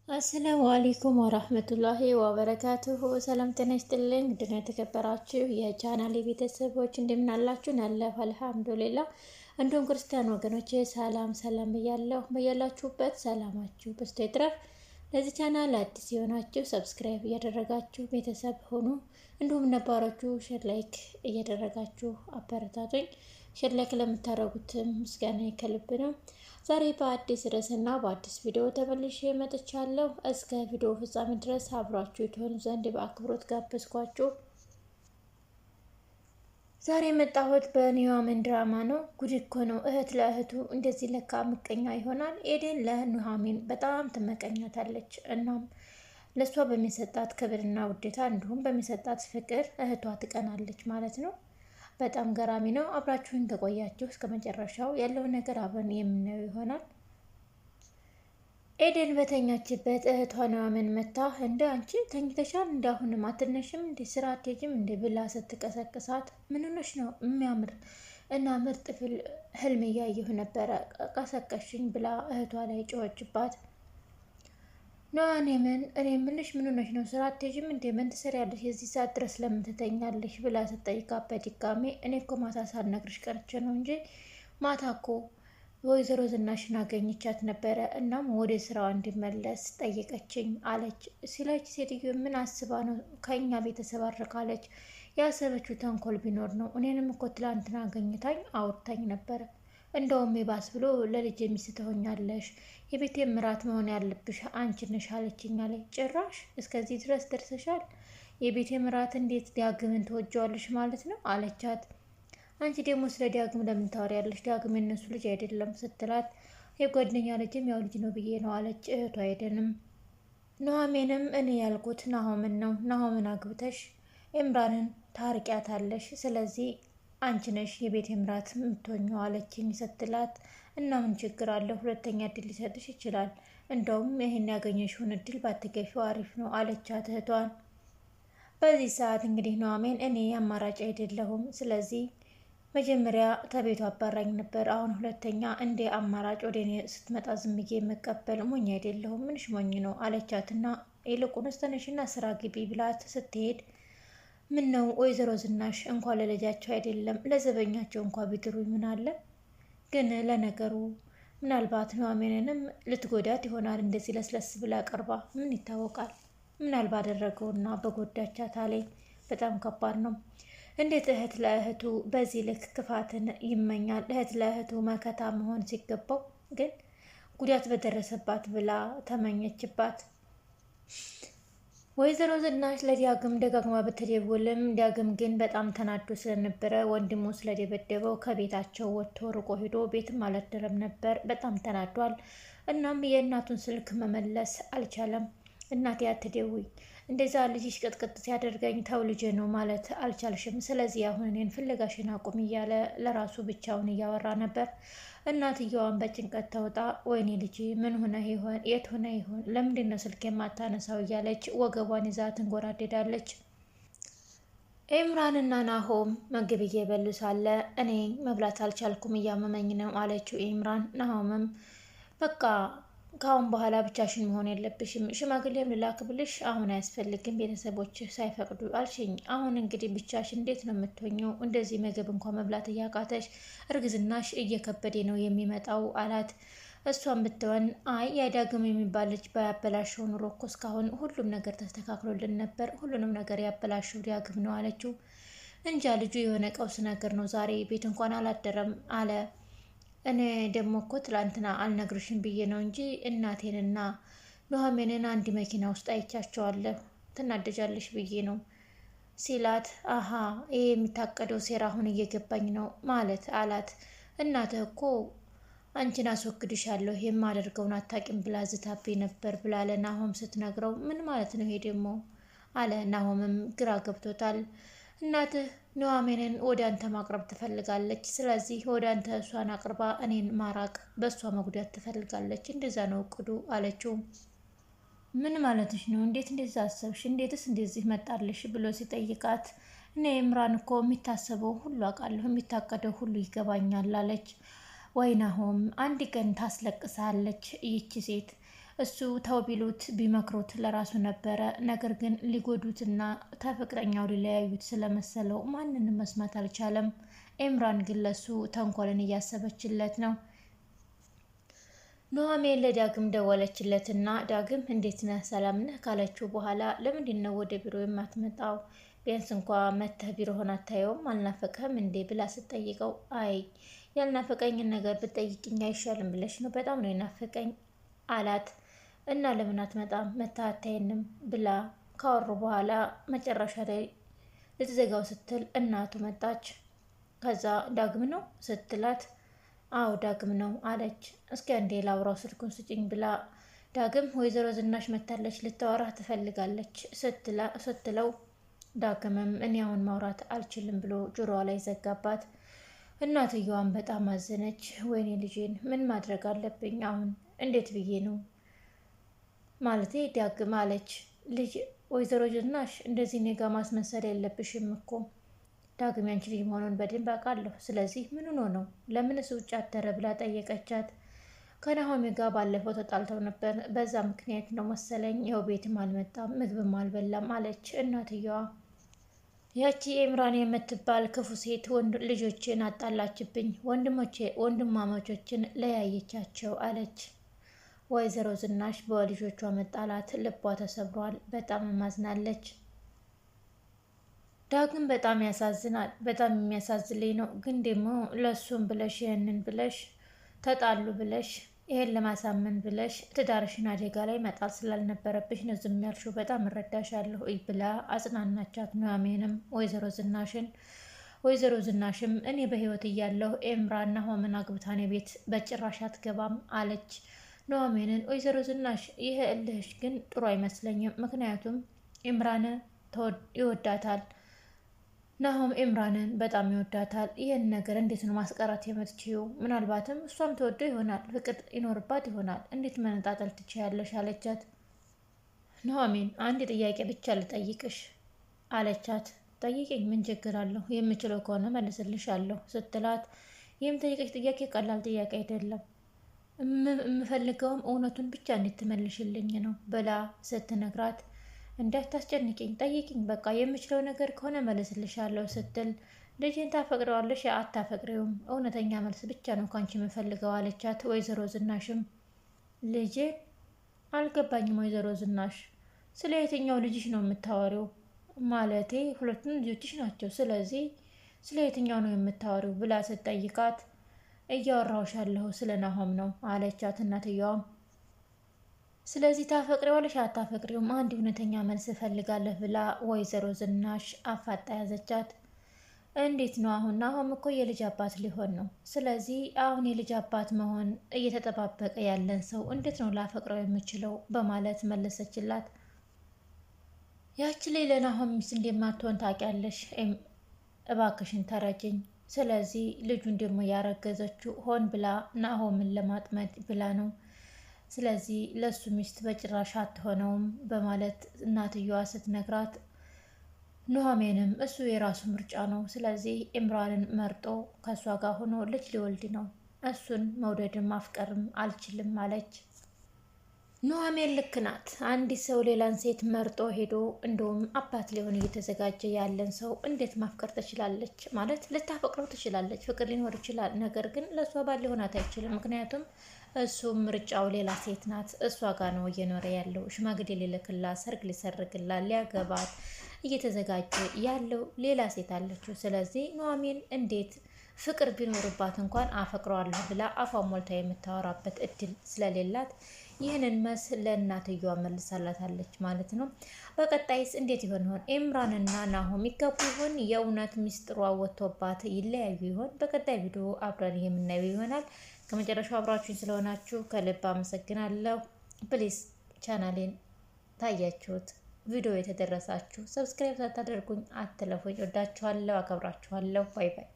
አሰላሙ አለይኩም ወራህመቱላሂ ወበረካቱሁ። ሰላም ጤና ይስጥልኝ። ውድና የተከበራችሁ የቻናሌ ቤተሰቦች እንደምን አላችሁ? አለሁ አልሐምዱሊላህ። እንዲሁም ክርስቲያን ወገኖቼ ሰላም ብያለሁ። በያላችሁበት ሰላማችሁ በስቶ ይትረፍ። ለዚህ ቻናል አዲስ የሆናችሁ ሰብስክራይብ እያደረጋችሁ ቤተሰብ ሆኑ። እንዲሁም ነባሮቹ ሼር ላይክ እያደረጋችሁ አበረታቱኝ። ሼር ላይክ ለምታደርጉትም ምስጋና ከልብ ነው። ዛሬ በአዲስ ርዕስና በአዲስ ቪዲዮ ተመልሼ መጥቻለሁ። እስከ ቪዲዮ ፍጻሜ ድረስ አብራችሁ ትሆኑ ዘንድ በአክብሮት ጋበዝኳችሁ። ዛሬ የመጣሁት በኑሃሚን ድራማ ነው። ጉድ እኮ ነው! እህት ለእህቱ እንደዚህ ለካ ምቀኛ ይሆናል። ኤደን ለኑሃሚን በጣም ትመቀኛታለች። እናም ለእሷ በሚሰጣት ክብርና ውዴታ እንዲሁም በሚሰጣት ፍቅር እህቷ ትቀናለች ማለት ነው። በጣም ገራሚ ነው። አብራችሁን ከቆያችሁ እስከ መጨረሻው ያለውን ነገር አብረን የምናየው ይሆናል። ኤደን በተኛችበት እህቷ ኑሃሚን መታ እንደ አንቺ ተኝተሻል? እንዳሁንም አትነሽም እንዴ? ስራ አትሄጂም እንዴ? ብላ ስትቀሰቅሳት ምን ሆነሽ ነው? የሚያምር እና ምርጥ ህልም እያየሁ ነበረ ቀሰቀሽኝ ብላ እህቷ ላይ ጮኸችባት። ኑሃሚን እኔ የምልሽ ምን ሆነሽ ነው? ስራ አትሄጂም እንዴ? ምን ትሰሪያለሽ? የዚህ ሰዓት ድረስ ለምን ትተኛለሽ? ብላ ስትጠይቃት በድጋሜ እኔ እኮ ማታ ሳልነግርሽ ቀርቼ ነው እንጂ ማታ እኮ ወይዘሮ ዝናሽን አገኘቻት ነበረ። እናም ወደ ስራዋ እንዲመለስ ጠየቀችኝ አለች። ሲላች ሴትዮ ምን አስባ ነው ከኛ ቤተሰብ አርቃለች? ያሰበችው ተንኮል ቢኖር ነው። እኔንም እኮ ትላንትና አገኝታኝ አውርታኝ ነበረ። እንደውም ይባስ ብሎ ለልጅ ሚስት ትሆኛለሽ፣ የቤቴ ምራት መሆን ያለብሽ አንቺ ነሽ አለችኝ አለች። ጭራሽ እስከዚህ ድረስ ደርሰሻል? የቤቴ ምራት እንዴት ዳግምን ትወጂዋለሽ ማለት ነው አለቻት። አንቺ ደግሞ ስለ ዳግም ለምን ታወሪያለሽ? ዳግም የነሱ ልጅ አይደለም ስትላት የጓደኛ ልጅም ያው ልጅ ነው ብዬ ነው አለች እህቷ አይደንም። ኑሃሚንም እኔ ያልኩት ናሆምን ነው። ናሆምን አግብተሽ ኤምራንን ታርቂያታለሽ። ስለዚህ አንቺ ነሽ የቤት ምራት የምትሆኚው አለችኝ ስትላት እና ምን ችግር አለ? ሁለተኛ እድል ሊሰጥሽ ይችላል። እንደውም ይህን ያገኘሽውን እድል ባትገፊው አሪፍ ነው አለቻት እህቷን። በዚህ ሰዓት እንግዲህ ኑሃሚን እኔ አማራጭ አይደለሁም፣ ስለዚህ መጀመሪያ ከቤቱ አባራኝ ነበር፣ አሁን ሁለተኛ እንደ አማራጭ ወደ እኔ ስትመጣ ዝም ብዬ የምቀበል ሞኝ አይደለሁም፣ ምንሽ ሞኝ ነው አለቻትና ይልቁንስ ተነሽና ስራ ግቢ ብላት ስትሄድ ምን ነው ወይዘሮ ዝናሽ እንኳን ለልጃቸው አይደለም ለዘበኛቸው እንኳን ቢድሩኝ ምን አለ? ግን ለነገሩ ምናልባት ኑሃሚንንም ልትጎዳት ይሆናል እንደዚህ ለስለስ ብላ ቀርባ፣ ምን ይታወቃል? ምናልባት አደረገውና በጎዳቻት አለኝ። በጣም ከባድ ነው። እንዴት እህት ለእህቱ በዚህ ልክ ክፋትን ይመኛል? እህት ለእህቱ መከታ መሆን ሲገባው ግን ጉዳት በደረሰባት ብላ ተመኘችባት። ወይዘሮ ዝናሽ ለዳግም ደጋግማ ብትደውልም ዳግም ግን በጣም ተናዶ ስለነበረ ወንድሙ ስለደበደበው ከቤታቸው ወጥቶ ርቆ ሄዶ ቤትም አላደረም ነበር። በጣም ተናዷል። እናም የእናቱን ስልክ መመለስ አልቻለም። እናቴ አትደውይ፣ እንደዛ ልጅሽ ቅጥቅጥ ሲያደርገኝ ተው ልጄ ነው ማለት አልቻልሽም። ስለዚህ አሁን እኔን ፍለጋሽን አቁም እያለ ለራሱ ብቻውን እያወራ ነበር። እናትየዋን በጭንቀት ተውጣ ወይኔ ልጅ ምን ሆነ ይሆን? የት ሆነ ይሆን? ለምንድን ነው ስልክ የማታነሳው? እያለች ወገቧን ይዛ ትንጎራደዳለች። ኤምራንና ናሆም ምግብ እየበሉ ሳለ እኔ መብላት አልቻልኩም እያመመኝ ነው አለችው ኤምራን። ናሆምም በቃ ከአሁን በኋላ ብቻሽን መሆን የለብሽም፣ ሽማግሌም ልላክብልሽ? አሁን አያስፈልግም፣ ቤተሰቦችህ ሳይፈቅዱ አልሽኝ። አሁን እንግዲህ ብቻሽን እንዴት ነው የምትሆኘው? እንደዚህ ምግብ እንኳን መብላት እያቃተሽ እርግዝናሽ እየከበደ ነው የሚመጣው አላት። እሷን ብትሆን አይ ያዳግም የሚባል ልጅ ባያበላሸው ኑሮ እኮ እስካሁን ሁሉም ነገር ተስተካክሎልን ነበር፣ ሁሉንም ነገር ያበላሸው ዳግም ነው አለችው። እንጃ ልጁ የሆነ ቀውስ ነገር ነው፣ ዛሬ ቤት እንኳን አላደረም አለ። እኔ ደግሞ እኮ ትላንትና አልነግርሽም ብዬ ነው እንጂ እናቴንና ኑሃሚንን አንድ መኪና ውስጥ አይቻቸዋለሁ፣ ትናደጃለሽ ብዬ ነው ሲላት፣ አሀ ይሄ የሚታቀደው ሴራ አሁን እየገባኝ ነው ማለት አላት። እናትህ እኮ አንቺን አስወግድሻለሁ የማደርገውን አታውቂም ብላ ዝታብኝ ነበር ብላ ለናሆም ስትነግረው፣ ምን ማለት ነው ይሄ ደግሞ አለ። ናሆምም ግራ ገብቶታል። እናትህ ኑሃሚንን ወደ አንተ ማቅረብ ትፈልጋለች። ስለዚህ ወደ አንተ እሷን አቅርባ እኔን ማራቅ፣ በእሷ መጉዳት ትፈልጋለች። እንደዛ ነው እቅዱ አለችው። ምን ማለትሽ ነው? እንዴት እንደዛ አሰብሽ? እንዴትስ እንደዚህ መጣልሽ? ብሎ ሲጠይቃት እኔ ኤምራን እኮ የሚታሰበው ሁሉ አውቃለሁ፣ የሚታቀደው ሁሉ ይገባኛል አለች። ወይ ናሆም አንድ ቀን ታስለቅሳለች ይቺ ሴት። እሱ ተው ቢሉት ቢመክሩት ለራሱ ነበረ። ነገር ግን ሊጎዱትና ተፍቅረኛው ሊለያዩት ስለመሰለው ማንንም መስማት አልቻለም። ኤምራን ግን ለሱ ተንኮልን እያሰበችለት ነው። ኑሐሚን ለዳግም ደወለችለትና ዳግም እንዴት ነህ ሰላም ነህ ካለችው በኋላ ለምንድን ነው ወደ ቢሮ የማትመጣው? ቢያንስ እንኳ መተህ ቢሮህን አታየውም? አልናፈቀህም እንዴ ብላ ስትጠይቀው አይ ያልናፈቀኝን ነገር ብትጠይቅኝ አይሻልም ብለሽ ነው? በጣም ነው የናፈቀኝ አላት። እና ለምን አትመጣም መተህ አታየንም ብላ ካወሩ በኋላ መጨረሻ ላይ ልትዘጋው ስትል እናቱ መጣች። ከዛ ዳግም ነው ስትላት አዎ ዳግም ነው አለች። እስኪ አንዴ ላውራው ስልኩን ስጭኝ ብላ ዳግም ወይዘሮ ዝናሽ መታለች ልታወራህ ትፈልጋለች ስትለው ዳግምም እኔ አሁን ማውራት አልችልም ብሎ ጆሮዋ ላይ ዘጋባት። እናትየዋን በጣም አዘነች። ወይኔ ልጄን ምን ማድረግ አለብኝ አሁን እንዴት ብዬ ነው ማለቴ ዳግም አለች። ልጅ ወይዘሮ ዝናሽ እንደዚህ እኔ ጋ ማስመሰል የለብሽም እኮ ዳግም ያንቺ ልጅ መሆኑን በደንብ አውቃለሁ። ስለዚህ ምን ሆኖ ነው ለምንስ ውጭ አደረ ብላ ጠየቀቻት። ከናሆሚ ጋር ባለፈው ተጣልተው ነበር፣ በዛ ምክንያት ነው መሰለኝ ይኸው ቤትም አልመጣም ምግብም አልበላም አለች እናትየዋ። ያቺ ኤምራን የምትባል ክፉ ሴት ልጆችን አጣላችብኝ፣ ወንድማማቾችን ለያየቻቸው አለች። ወይዘሮ ዝናሽ በልጆቿ መጣላት ልቧ ተሰብሯል። በጣም ማዝናለች። ዳግም በጣም ያሳዝናል። በጣም የሚያሳዝልኝ ነው። ግን ደግሞ ለሱም ብለሽ ይህንን ብለሽ ተጣሉ ብለሽ ይሄን ለማሳመን ብለሽ ትዳርሽን አደጋ ላይ መጣል ስላልነበረብሽ ነው ዝም ያልሽው። በጣም እረዳሻለሁ ብላ አጽናናቻት። ኑሐሚንም ወይዘሮ ዝናሽም እኔ በህይወት እያለሁ ኤምራን ናሆምን አግብታ እኔ ቤት በጭራሽ አትገባም አለች። ኑሐሚንን ወይዘሮ ዝናሽ ይሄ እልህሽ ግን ጥሩ አይመስለኝም። ምክንያቱም ኤምራን ይወዳታል ናሆም ኤምራንን በጣም ይወዳታል። ይህን ነገር እንዴት ነው ማስቀረት የምትችይው? ምናልባትም እሷም ተወዶ ይሆናል፣ ፍቅር ይኖርባት ይሆናል። እንዴት መነጣጠል ትችያለሽ? አለቻት። ኑሐሚን አንድ ጥያቄ ብቻ ልጠይቅሽ አለቻት። ጠይቅኝ፣ ምን ችግር አለሁ? የምችለው ከሆነ መልስልሻለሁ ስትላት የምጠይቅሽ ጥያቄ ቀላል ጥያቄ አይደለም፣ የምፈልገውም እውነቱን ብቻ እንድትመልሽልኝ ነው ብላ ስትነግራት እንዳታስጨንቂኝ ጠይቂኝ፣ በቃ የምችለው ነገር ከሆነ መልስልሻለሁ ስትል ልጅን ታፈቅረዋለሽ አታፈቅሪውም? እውነተኛ መልስ ብቻ ነው ካንቺ የምፈልገው አለቻት። ወይዘሮ ዝናሽም ልጄ አልገባኝም ወይዘሮ ዝናሽ ስለ የትኛው ልጅሽ ነው የምታወሪው? ማለቴ ሁለቱም ልጆችሽ ናቸው፣ ስለዚህ ስለ የትኛው ነው የምታወሪው ብላ ስትጠይቃት እያወራሁሽ ያለሁ ስለ ናሆም ነው አለቻት እናትየዋም። ስለዚህ ታፈቅሪዋለሽ አታፈቅሪውም? አንድ እውነተኛ መልስ እፈልጋለሁ ብላ ወይዘሮ ዝናሽ አፋጣ ያዘቻት። እንዴት ነው አሁን? ናሆም እኮ የልጅ አባት ሊሆን ነው። ስለዚህ አሁን የልጅ አባት መሆን እየተጠባበቀ ያለን ሰው እንዴት ነው ላፈቅረው የምችለው? በማለት መለሰችላት። ያቺ ላይ ለናሆም ሚስት እንደማትሆን ታውቂያለሽ። እባክሽን ተረጅኝ። ስለዚህ ልጁን ደግሞ ያረገዘችው ሆን ብላ ናሆምን ለማጥመድ ብላ ነው። ስለዚህ ለሱ ሚስት በጭራሽ አትሆነውም በማለት እናትየዋ ስትነግራት ኑሐሚንም እሱ የራሱ ምርጫ ነው፣ ስለዚህ ኤምራንን መርጦ ከእሷ ጋር ሆኖ ልጅ ሊወልድ ነው፣ እሱን መውደድም ማፍቀርም አልችልም አለች። ኑሐሚን ልክ ናት። አንዲት ሰው ሌላን ሴት መርጦ ሄዶ እንደውም አባት ሊሆን እየተዘጋጀ ያለን ሰው እንዴት ማፍቀር ትችላለች? ማለት ልታፈቅረው ትችላለች፣ ፍቅር ሊኖር ይችላል። ነገር ግን ለእሷ ባል ሊሆናት አይችልም። ምክንያቱም እሱ ምርጫው ሌላ ሴት ናት። እሷ ጋር ነው እየኖረ ያለው። ሽማግሌ ሊልክላት፣ ሰርግ ሊሰርግላት፣ ሊያገባት እየተዘጋጀ ያለው ሌላ ሴት አለችው። ስለዚህ ኑሐሚን እንዴት ፍቅር ቢኖርባት እንኳን አፈቅረዋለሁ ብላ አፏን ሞልታ የምታወራበት እድል ስለሌላት ይህንን መስ ለእናትየዋ መልሳላታለች ማለት ነው። በቀጣይስ እንዴት ይሆን? ኤምራንና ናሆም ይጋቡ ይሆን? የእውነት ሚስጥሯ ወጥቶባት ይለያዩ ይሆን? በቀጣይ ቪዲዮ አብረን የምናየው ይሆናል። ከመጨረሻው አብራችሁኝ ስለሆናችሁ ከልብ አመሰግናለሁ። ፕሊዝ ቻናሌን ታያችሁት ቪዲዮ የተደረሳችሁ ሰብስክራይብ ሳታደርጉኝ አትለፉኝ። ወዳችኋለሁ፣ አከብራችኋለሁ። ባይ ባይ።